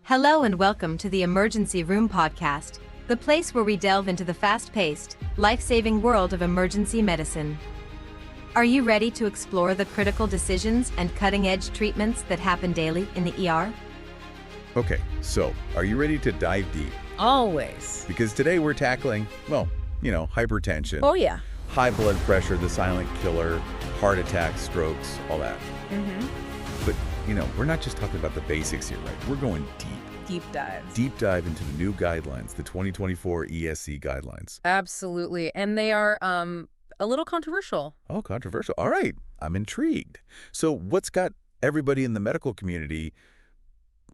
Hello and welcome to the Emergency Room Podcast, the place where we delve into the fast-paced, life-saving world of emergency medicine. Are you ready to explore the critical decisions and cutting-edge treatments that happen daily in the ER? Okay, so are you ready to dive deep? Always. Because today we're tackling, hypertension. Oh, yeah. High blood pressure, the silent killer, heart attacks, strokes, all that. But, we're not just talking about the basics here, right? We're going deep. Deep dives. Deep dive into the new guidelines, the 2024 ESC Guidelines. Absolutely. And they are a little controversial. Oh, controversial. All right. I'm intrigued. So what's got everybody in the medical community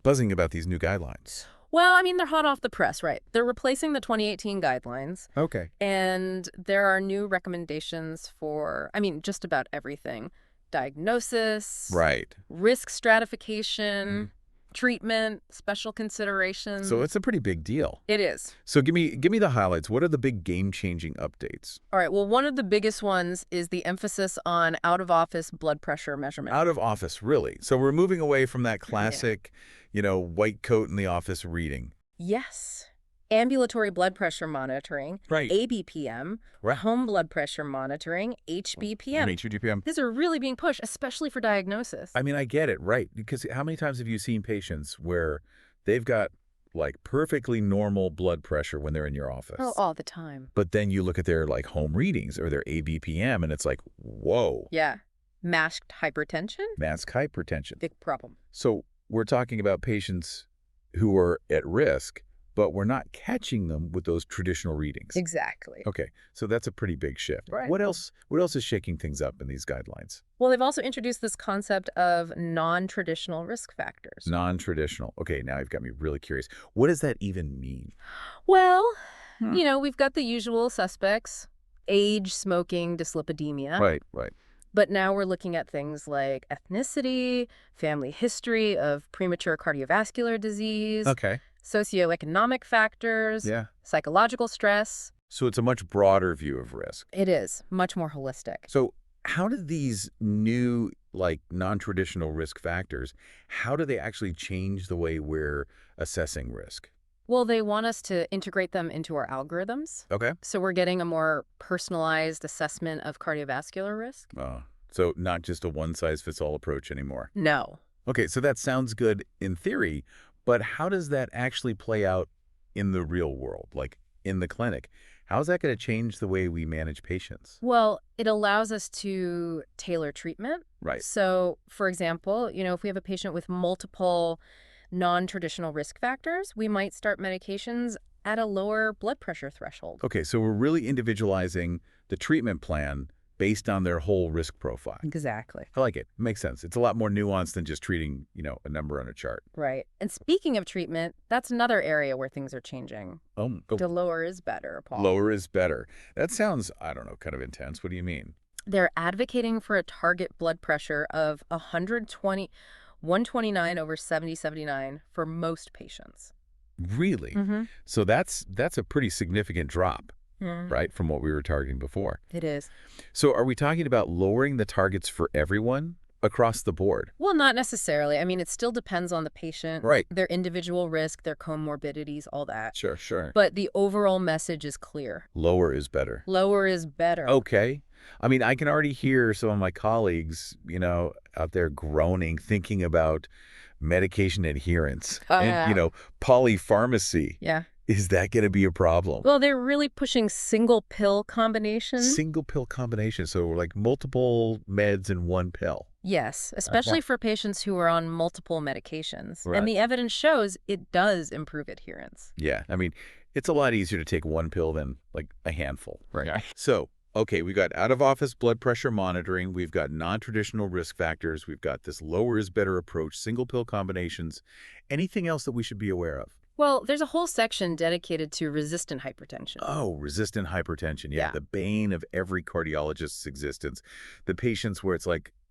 buzzing about these new guidelines? Well, they're hot off the press, right? They're replacing the 2018 guidelines. Okay. And there are new recommendations for, just about everything. Diagnosis. Right. Risk stratification. Treatment, special considerations. So it's a pretty big deal. It is. So give me the highlights. What are the big game-changing updates? All right. Well, one of the biggest ones is the emphasis on out-of-office blood pressure measurement. Out of office, really? So we're moving away from that classic, white coat in the office reading. Yes. Ambulatory blood pressure monitoring, Right. ABPM, Right. home blood pressure monitoring, HBPM. HBPM. These are really being pushed, especially for diagnosis. I get it, right? Because how many times have you seen patients where they've got perfectly normal blood pressure when they're in your office? Oh, all the time. But then you look at their home readings or their ABPM and it's like, whoa. Yeah. Masked hypertension? Masked hypertension. Big problem. So we're talking about patients who are at risk, but we're not catching them with those traditional readings. Exactly. Okay, so that's a pretty big shift. Right. What else is shaking things up in these guidelines? Well, they've also introduced this concept of non-traditional risk factors. Non-traditional. Okay, now you've got me really curious. What does that even mean? Well, we've got the usual suspects: age, smoking, dyslipidemia. Right. But now we're looking at things like ethnicity, family history of premature cardiovascular disease, Okay. socioeconomic factors, Yeah. psychological stress. So it's a much broader view of risk. It is much more holistic. So how do these new, non-traditional risk factors, how do they actually change the way we're assessing risk? Well, they want us to integrate them into our algorithms. Okay. So we're getting a more personalized assessment of cardiovascular risk. So not just a one-size-fits-all approach anymore. No. Okay, so that sounds good in theory, but how does that actually play out in the real world, in the clinic? How is that going to change the way we manage patients? Well, it allows us to tailor treatment. Right. So, for example, if we have a patient with multiple non-traditional risk factors, we might start medications at a lower blood pressure threshold. Okay, so we're really individualizing the treatment plan based on their whole risk profile. Exactly. I like it. Makes sense. It's a lot more nuanced than just treating, a number on a chart. Right. And speaking of treatment, that's another area where things are changing. The lower is better, Paul. Lower is better. That sounds, kind of intense. What do you mean? They're advocating for a target blood pressure of 129 over 70/79 for most patients. Really? So that's a pretty significant drop, right, from what we were targeting before. It is. So are we talking about lowering the targets for everyone across the board? Well, not necessarily. It still depends on the patient, Right. Their individual risk, their comorbidities, all that. Sure. But the overall message is clear. Lower is better. Lower is better. Okay. I can already hear some of my colleagues, out there groaning, thinking about medication adherence and, polypharmacy. Yeah. Is that going to be a problem? Well, they're really pushing single pill combinations. Single pill combination. So multiple meds in one pill. Yes, especially for patients who are on multiple medications. Right. And the evidence shows it does improve adherence. Yeah. It's a lot easier to take one pill than a handful. Right. Yeah. So, okay, we got out-of-office blood pressure monitoring. We've got non-traditional risk factors. We've got this lower is better approach, single pill combinations. Anything else that we should be aware of? Well, there's a whole section dedicated to resistant hypertension. Oh, resistant hypertension. Yeah, Yeah. the bane of every cardiologist's existence. The patients where it's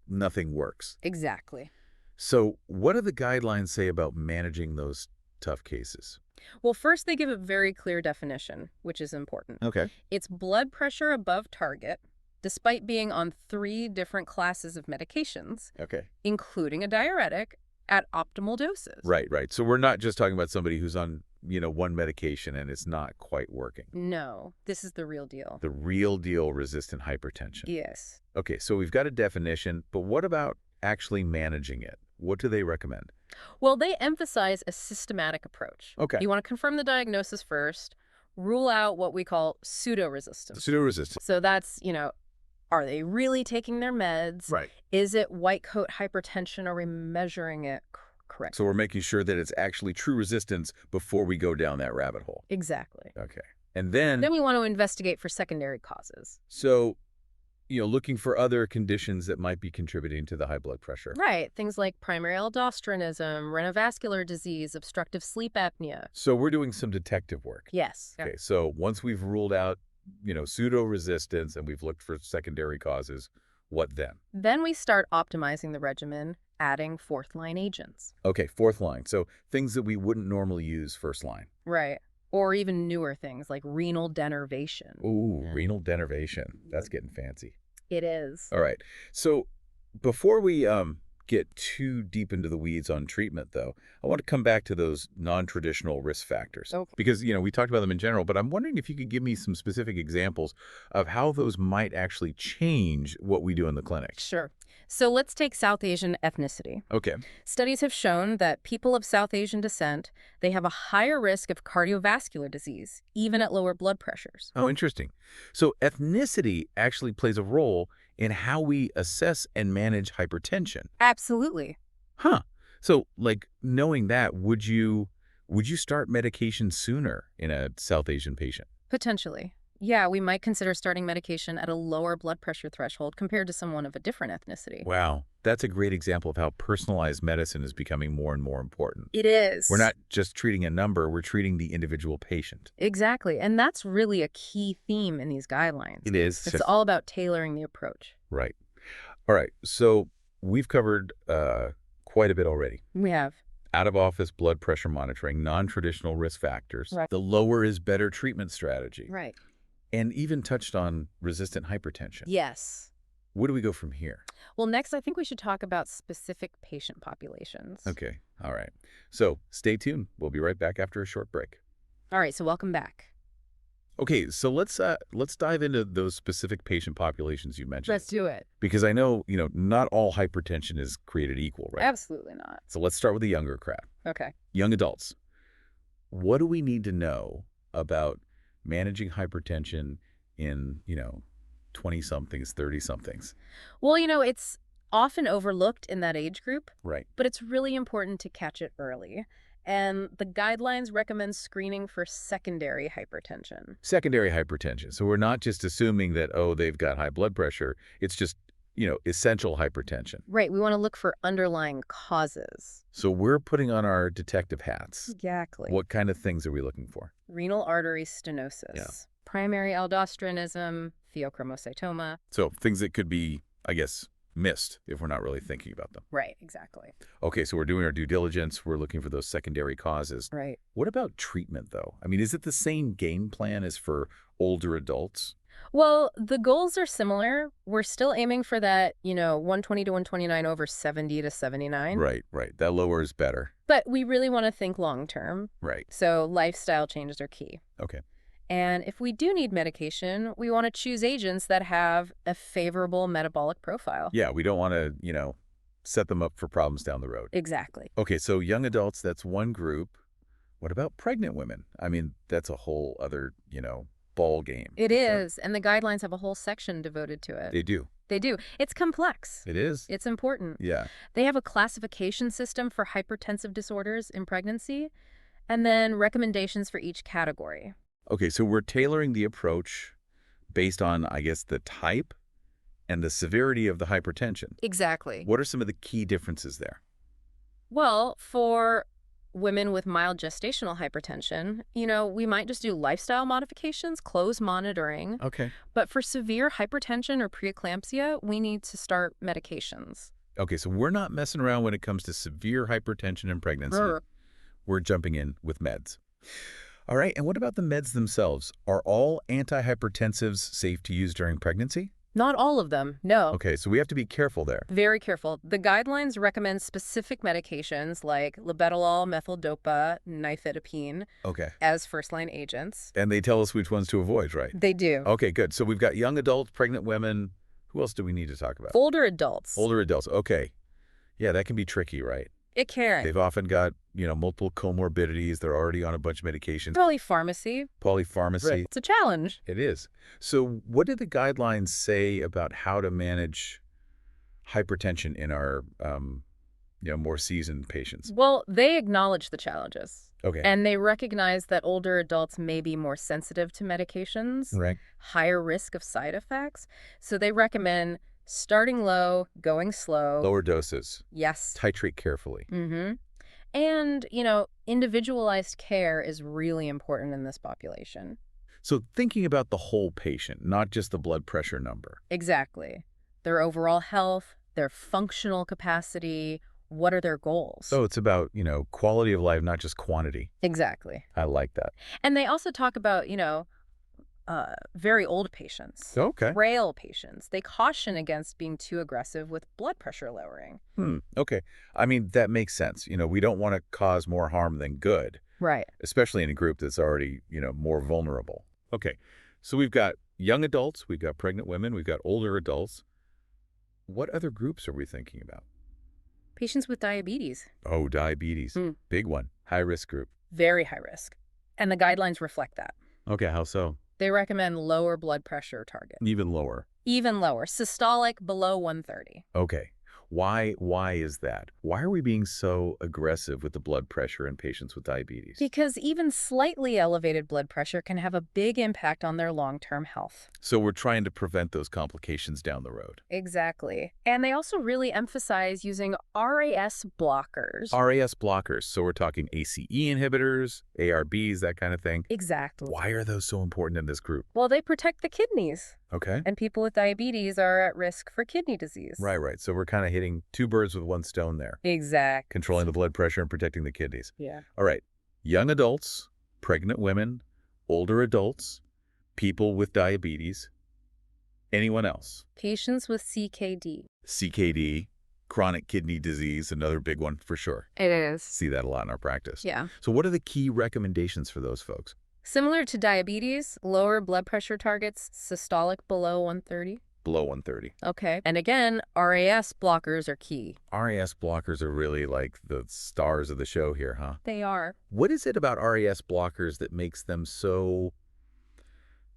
nothing works. Exactly. So what do the guidelines say about managing those tough cases? Well, first, they give a very clear definition, which is important. Okay. It's blood pressure above target, despite being on 3 different classes of medications, Okay. including a diuretic, at optimal doses. Right, right. So we're not just talking about somebody who's on, one medication and it's not quite working. No, this is the real deal. The real deal resistant hypertension. Yes. Okay, so we've got a definition, but what about actually managing it? What do they recommend? Well, they emphasize a systematic approach. Okay. You want to confirm the diagnosis first, rule out what we call pseudo-resistance. Pseudo-resistant. So that's, are they really taking their meds? Right. Is it white coat hypertension? Are we measuring it correctly? So we're making sure that it's actually true resistance before we go down that rabbit hole. Exactly. Okay. And then we want to investigate for secondary causes. So, looking for other conditions that might be contributing to the high blood pressure. Right. Things like primary aldosteronism, renovascular disease, obstructive sleep apnea. So we're doing some detective work. Yes. Okay, so once we've ruled out, pseudo-resistance and we've looked for secondary causes, what then? Then we start optimizing the regimen, adding fourth-line agents. Okay, fourth line. So things that we wouldn't normally use first line. Right. Or even newer things like renal denervation. Ooh, renal denervation. That's getting fancy. It is. All right. So before we get too deep into the weeds on treatment, though, I want to come back to those non-traditional risk factors. Okay. Because, we talked about them in general, but I'm wondering if you could give me some specific examples of how those might actually change what we do in the clinic. Sure. So let's take South Asian ethnicity. Okay. Studies have shown that people of South Asian descent, they have a higher risk of cardiovascular disease, even at lower blood pressures. Oh, interesting. So ethnicity actually plays a role in how we assess and manage hypertension. Absolutely. Huh. So, knowing that, would you start medication sooner in a South Asian patient? Potentially. Yeah, we might consider starting medication at a lower blood pressure threshold compared to someone of a different ethnicity. Wow. That's a great example of how personalized medicine is becoming more and more important. It is. We're not just treating a number, we're treating the individual patient. Exactly. And that's really a key theme in these guidelines. It is. It's all about tailoring the approach. Right. All right. So we've covered quite a bit already. We have. Out-of-office blood pressure monitoring, non-traditional risk factors, Right. the lower is better treatment strategy, Right. and even touched on resistant hypertension. Yes. Where do we go from here? Well, next, I think we should talk about specific patient populations. Okay. All right. So stay tuned. We'll be right back after a short break. All right, so welcome back. Okay, so let's dive into those specific patient populations you mentioned. Let's do it. Because I know, not all hypertension is created equal, right? Absolutely not. So let's start with the younger crowd. Okay. Young adults. What do we need to know about managing hypertension in, 20-somethings, 30-somethings? Well, it's often overlooked in that age group, Right. but it's really important to catch it early. And the guidelines recommend screening for secondary hypertension. Secondary hypertension. So we're not just assuming that, they've got high blood pressure. It's just, essential hypertension. Right. We want to look for underlying causes. So we're putting on our detective hats. Exactly. What kind of things are we looking for? Renal artery stenosis. Yeah. Primary aldosteronism, pheochromocytoma. So things that could be, I guess, missed if we're not really thinking about them. Right, exactly. Okay, so we're doing our due diligence. We're looking for those secondary causes. Right. What about treatment, though? I mean, is it the same game plan as for older adults? Well, the goals are similar. We're still aiming for that, 120 to 129 over 70 to 79. Right, right. That lower is better. But we really want to think long term. Right. So lifestyle changes are key. Okay. And if we do need medication, we want to choose agents that have a favorable metabolic profile. Yeah, we don't want to, set them up for problems down the road. Exactly. Okay, so young adults, that's one group. What about pregnant women? I mean, that's a whole other, ball game. It is. And the guidelines have a whole section devoted to it. They do. They do. It's complex. It is. It's important. Yeah. They have a classification system for hypertensive disorders in pregnancy, and then recommendations for each category. Okay, so we're tailoring the approach based on, I guess, the type and the severity of the hypertension. Exactly. What are some of the key differences there? Well, for women with mild gestational hypertension, we might just do lifestyle modifications, close monitoring. Okay. But for severe hypertension or preeclampsia, we need to start medications. Okay, so we're not messing around when it comes to severe hypertension in pregnancy. We're jumping in with meds. All right, and what about the meds themselves? Are all antihypertensives safe to use during pregnancy? Not all of them, no. Okay, so we have to be careful there. Very careful. The guidelines recommend specific medications like labetalol, methyl-dopa, nifedipine Okay. as first-line agents. And they tell us which ones to avoid, right? They do. Okay, good. So we've got young adults, pregnant women. Who else do we need to talk about? Older adults. Older adults. Okay. Yeah, that can be tricky, right? It can. They've often got, multiple comorbidities. They're already on a bunch of medications. Polypharmacy. Polypharmacy. Right. It's a challenge. It is. So what do the guidelines say about how to manage hypertension in our, more seasoned patients? Well, they acknowledge the challenges. Okay. And they recognize that older adults may be more sensitive to medications, Right. higher risk of side effects. So they recommend starting low, going slow. Lower doses. Yes. Titrate carefully. Mm-hmm. And, individualized care is really important in this population. So thinking about the whole patient, not just the blood pressure number. Exactly. Their overall health, their functional capacity, what are their goals? So it's about, quality of life, not just quantity. Exactly. I like that. And they also talk about, very old patients. Okay. Frail patients. They caution against being too aggressive with blood pressure lowering. Okay. I mean, that makes sense. We don't want to cause more harm than good, Right. especially in a group that's already, more vulnerable. Okay. So we've got young adults, we've got pregnant women, we've got older adults. What other groups are we thinking about? Patients with diabetes. Oh, diabetes. Big one. High risk group. Very high risk. And the guidelines reflect that. Okay. How so? They recommend lower blood pressure target. Even lower. Even lower. Systolic below 130. Okay. Why is that? Why are we being so aggressive with the blood pressure in patients with diabetes? Because even slightly elevated blood pressure can have a big impact on their long-term health. So we're trying to prevent those complications down the road. Exactly. And they also really emphasize using RAS blockers. RAS blockers. So we're talking ACE inhibitors, ARBs, that kind of thing. Exactly. Why are those so important in this group? Well, they protect the kidneys. Okay. And people with diabetes are at risk for kidney disease. Right. So we're kind of hitting two birds with one stone there. Exactly. Controlling the blood pressure and protecting the kidneys. Yeah. All right. Young adults, pregnant women, older adults, people with diabetes. Anyone else? Patients with CKD. CKD, chronic kidney disease, another big one for sure. It is. See that a lot in our practice. Yeah. So what are the key recommendations for those folks? Similar to diabetes, lower blood pressure targets, systolic below 130. Below 130. Okay. And again, RAS blockers are key. RAS blockers are really like the stars of the show here, huh? They are. What is it about RAS blockers that makes them so,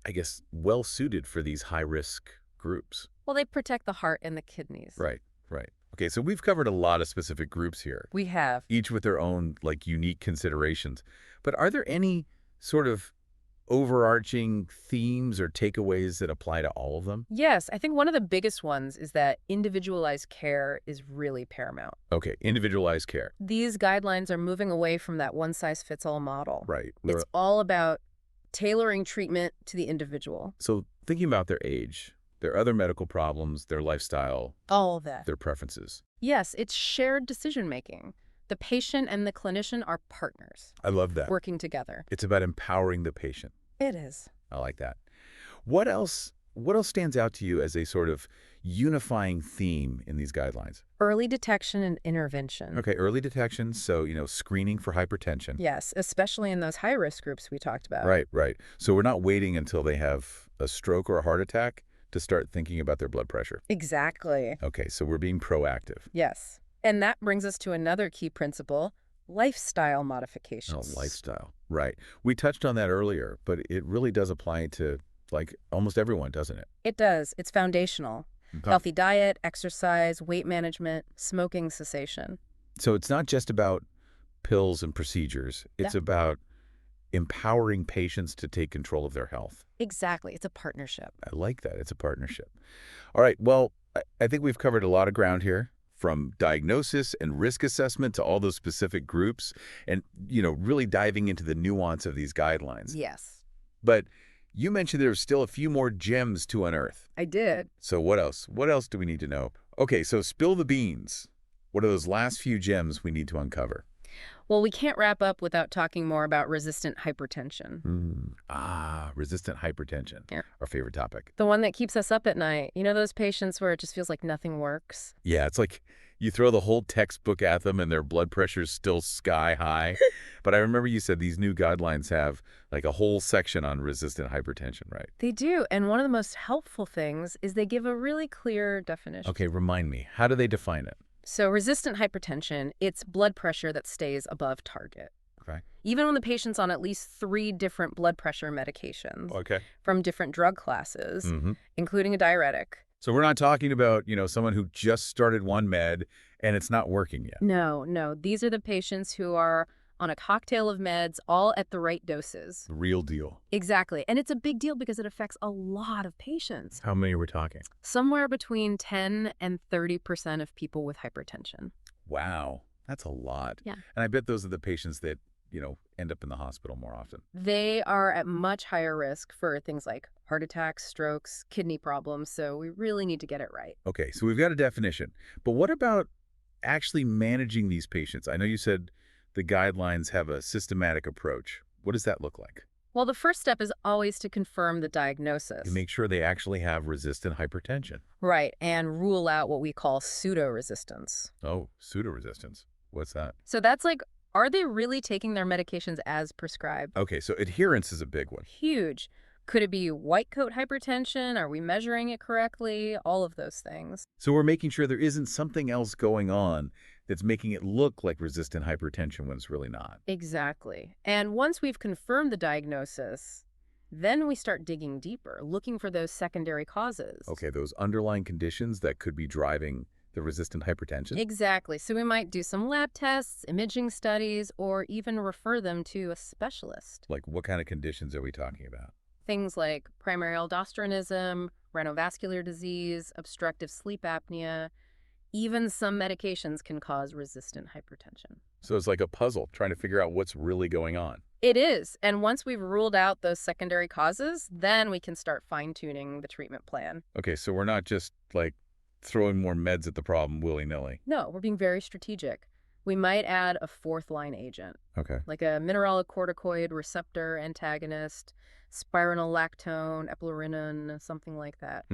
I guess, well-suited for these high-risk groups? Well, they protect the heart and the kidneys. Right. Okay, so we've covered a lot of specific groups here, We have. each with their own, unique considerations. But are there any sort of overarching themes or takeaways that apply to all of them? Yes, I think one of the biggest ones is that individualized care is really paramount. Okay, individualized care. These guidelines are moving away from that one-size-fits-all model. Right. It's all about tailoring treatment to the individual. So thinking about their age, their other medical problems, their lifestyle, All of that. their preferences. Yes, it's shared decision-making. The patient and the clinician are partners, I love that. working together. It's about empowering the patient. It is. I like that. What else stands out to you as a sort of unifying theme in these guidelines? Early detection and intervention. Okay, early detection, so, screening for hypertension. Yes, especially in those high-risk groups we talked about. Right. So we're not waiting until they have a stroke or a heart attack to start thinking about their blood pressure. Exactly. Okay, so we're being proactive. Yes. And that brings us to another key principle, lifestyle modifications. Oh, lifestyle. Right. We touched on that earlier, but it really does apply to, almost everyone, doesn't it? It does. It's foundational. Healthy diet, exercise, weight management, smoking cessation. So it's not just about pills and procedures. It's about empowering patients to take control of their health. Exactly. It's a partnership. I like that. It's a partnership. All right. Well, I think we've covered a lot of ground here, from diagnosis and risk assessment to all those specific groups and, really diving into the nuance of these guidelines. Yes. But you mentioned there's still a few more gems to unearth. I did. So what else? What else do we need to know? Okay, so spill the beans. What are those last few gems we need to uncover? Well, we can't wrap up without talking more about resistant hypertension. Resistant hypertension. Yeah. Our favorite topic. The one that keeps us up at night. You know those patients where it just feels like nothing works? Yeah, it's like you throw the whole textbook at them and their blood pressure's still sky high. But I remember you said these new guidelines have like a whole section on resistant hypertension, right? They do, and one of the most helpful things is they give a really clear definition. Okay, remind me. How do they define it? So resistant hypertension, it's blood pressure that stays above target. Okay. Even when the patient's on at least 3 different blood pressure medications Okay. from different drug classes, Mm-hmm. including a diuretic. So we're not talking about, someone who just started one med and it's not working yet. No. These are the patients who are on a cocktail of meds, all at the right doses. The real deal. Exactly. And it's a big deal because it affects a lot of patients. How many are we talking? Somewhere between 10 and 30% of people with hypertension. Wow. That's a lot. Yeah. And I bet those are the patients that, end up in the hospital more often. They are at much higher risk for things like heart attacks, strokes, kidney problems, so we really need to get it right. Okay, so we've got a definition. But what about actually managing these patients? I know you said the guidelines have a systematic approach. What does that look like? Well, the first step is always to confirm the diagnosis. To make sure they actually have resistant hypertension. Right, and rule out what we call pseudo-resistance. Oh, pseudo-resistance. What's that? So that's like, are they really taking their medications as prescribed? Okay, so adherence is a big one. Huge. Could it be white coat hypertension? Are we measuring it correctly? All of those things. So we're making sure there isn't something else going on that's making it look like resistant hypertension when it's really not. Exactly. And once we've confirmed the diagnosis, then we start digging deeper, looking for those secondary causes. Okay, those underlying conditions that could be driving the resistant hypertension? Exactly. So we might do some lab tests, imaging studies, or even refer them to a specialist. Like what kind of conditions are we talking about? Things like primary aldosteronism, renovascular disease, obstructive sleep apnea. Even some medications can cause resistant hypertension. So it's like a puzzle, trying to figure out what's really going on. It is. And once we've ruled out those secondary causes, then we can start fine-tuning the treatment plan. Okay, so we're not just like throwing more meds at the problem willy-nilly. No, we're being very strategic. We might add a 4th-line agent, Okay. like a mineralocorticoid receptor antagonist, spironolactone, eplerenone, something like that.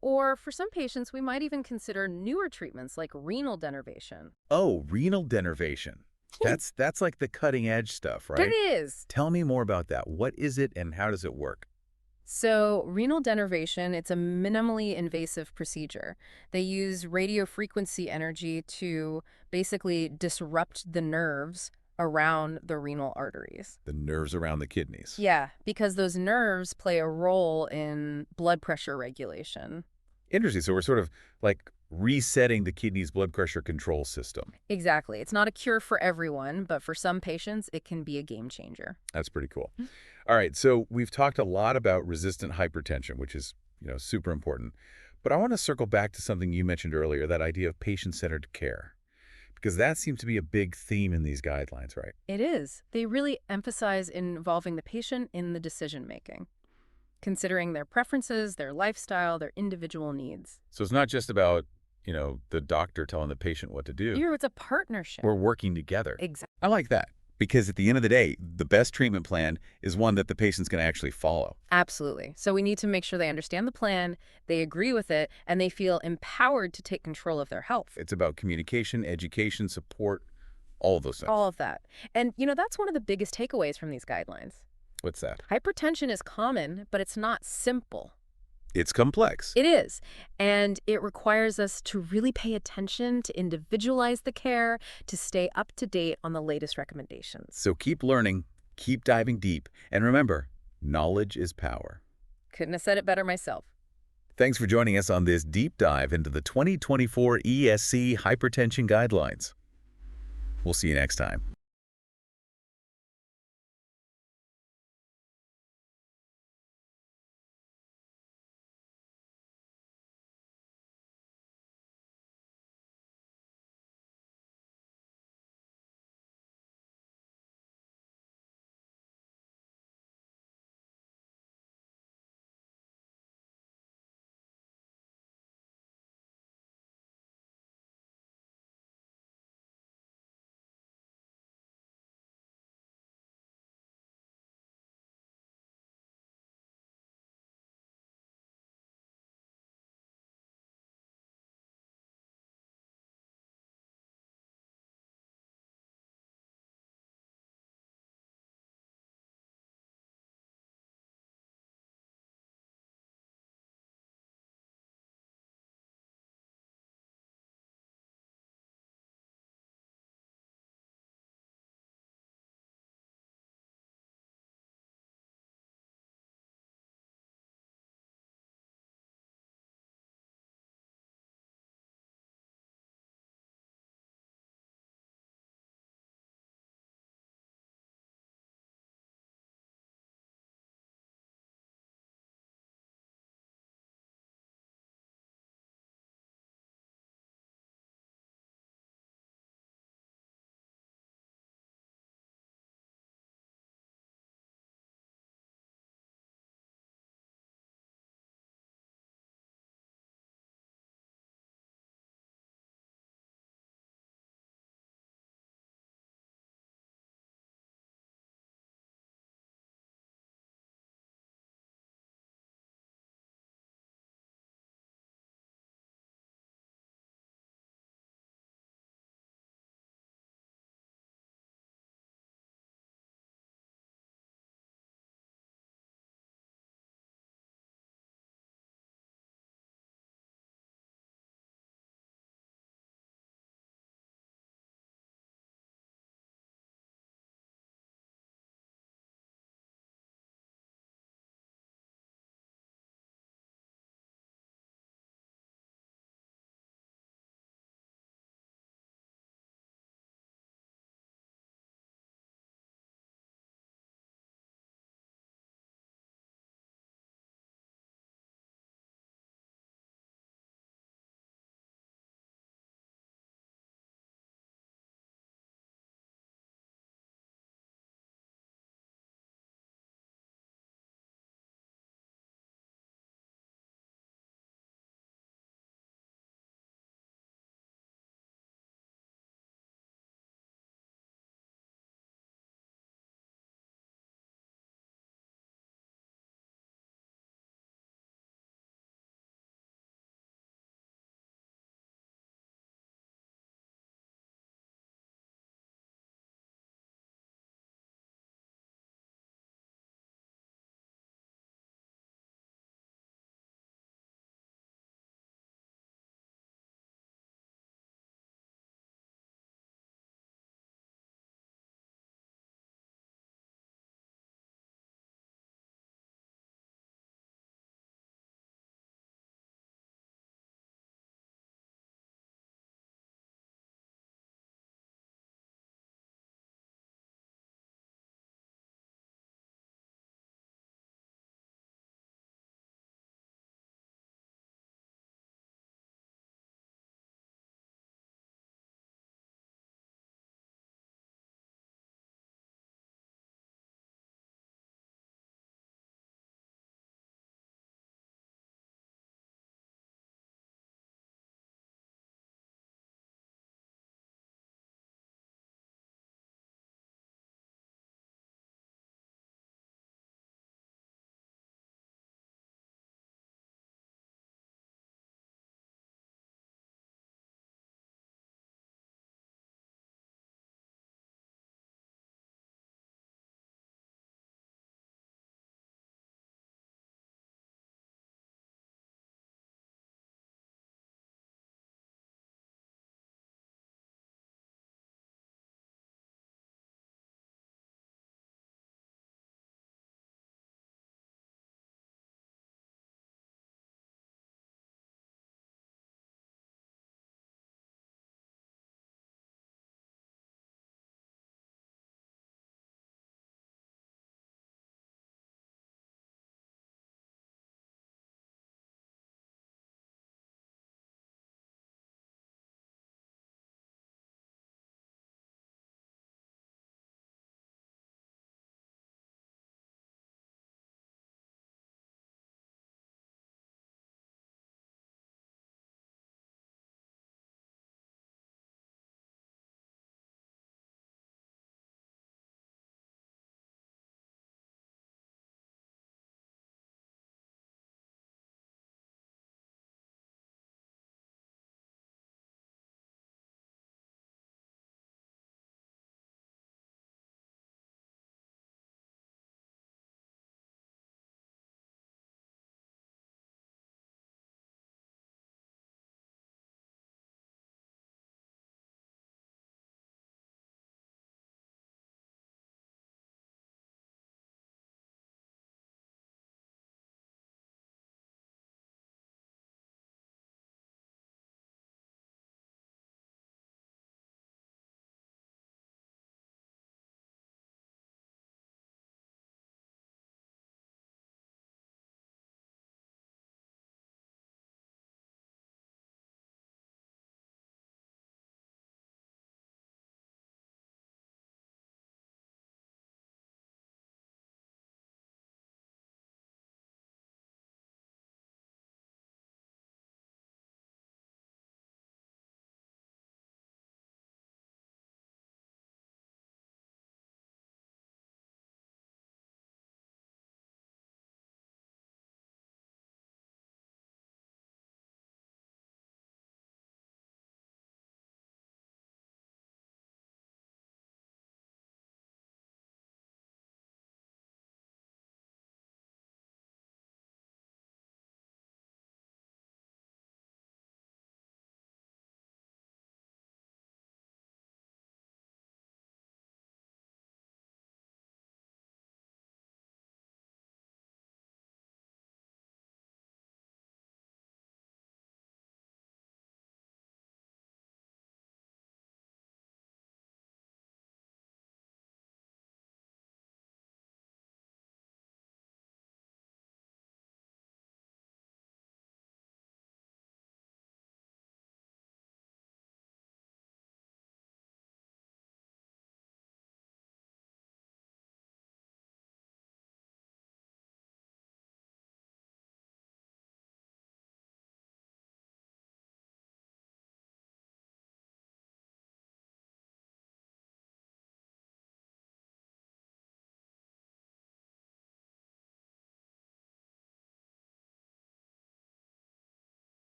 Or for some patients, we might even consider newer treatments like renal denervation. Oh, renal denervation. That's like the cutting edge stuff, right? It is. Tell me more about that. What is it and how does it work? So renal denervation, it's a minimally invasive procedure. They use radiofrequency energy to basically disrupt the nerves around the renal arteries. The nerves around the kidneys. Yeah, because those nerves play a role in blood pressure regulation. Interesting. So we're sort of like resetting the kidney's blood pressure control system. Exactly. It's not a cure for everyone, but for some patients, it can be a game changer. That's pretty cool. All right. So we've talked a lot about resistant hypertension, which is, super important. But I want to circle back to something you mentioned earlier, that idea of patient-centered care. Because that seems to be a big theme in these guidelines, right? It is. They really emphasize involving the patient in the decision-making, considering their preferences, their lifestyle, their individual needs. So it's not just about, the doctor telling the patient what to do. It's a partnership. We're working together. Exactly. I like that. Because at the end of the day, the best treatment plan is one that the patient's going to actually follow. Absolutely. So we need to make sure they understand the plan, they agree with it, and they feel empowered to take control of their health. It's about communication, education, support, all of those things. All of that. And, that's one of the biggest takeaways from these guidelines. What's that? Hypertension is common, but it's not simple. It's complex. It is. And it requires us to really pay attention, to individualize the care, to stay up to date on the latest recommendations. So keep learning, keep diving deep, and remember, knowledge is power. Couldn't have said it better myself. Thanks for joining us on this deep dive into the 2024 ESC Hypertension Guidelines. We'll see you next time.